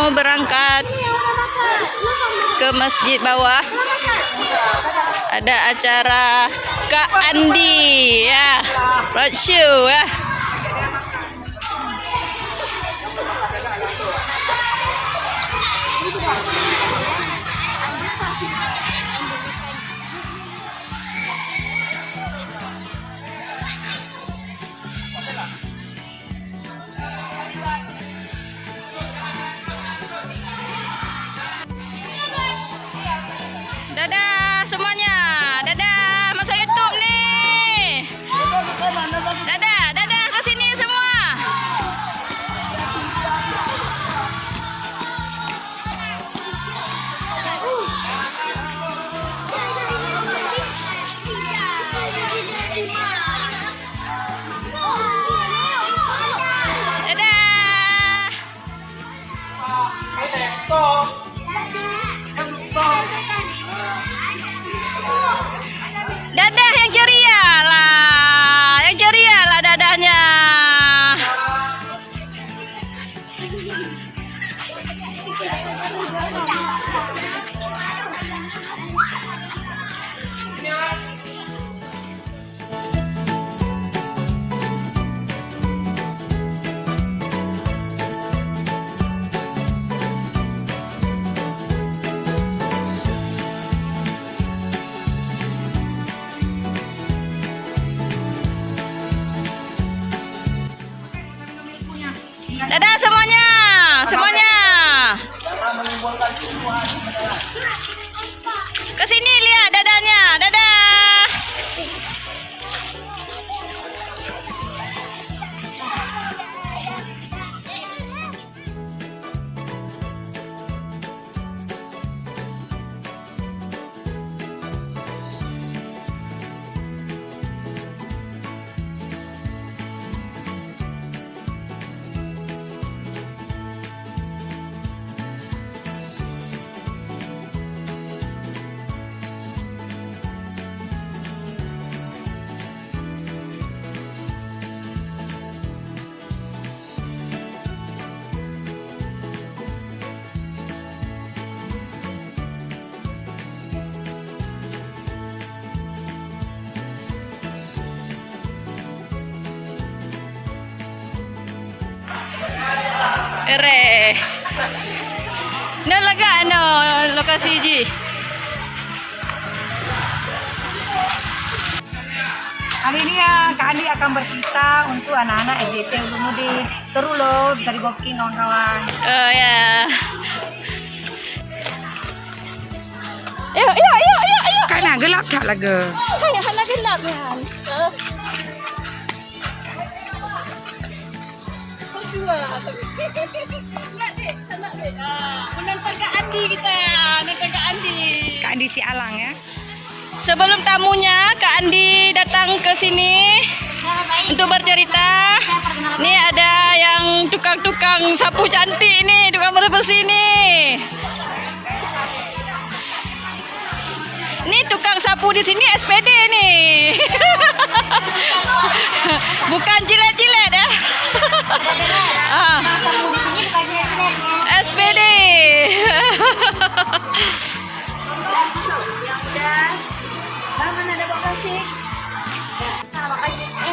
mau berangkat ke masjid bawah. Ada acara Kak Andi ya, roadshow ya. Dadah semuanya, dadah masuk YouTube nih. Dadah ke sini semua. Dadah yang ceria lah dadahnya. Dadah semuanya. Kesini lihat dadanya, dadah. Ere. Nah lega no lokasi ji. Kali ini ya Kak Andi akan bercerita untuk anak-anak SDT untuk mudik. Seru loh, bisa diboking kawan-kawan. Oh ya. Yuk. Karena gelap tak lagu. Hai, anak gelap kan. Menonton Kak Andi kita ya, nonton Kak Andi. Kak Andi si Alang ya. Sebelum tamunya Kak Andi datang ke sini untuk bercerita. Nih ada yang tukang-tukang sapu cantik nih, tukang bersih nih. Ini tukang sapu di sini SPD nih. Bukan cilet-cilet ya. SPD.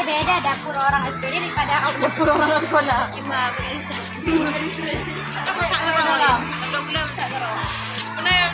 Beda dapur orang SPD daripada dapur orang sekolah. Ayo,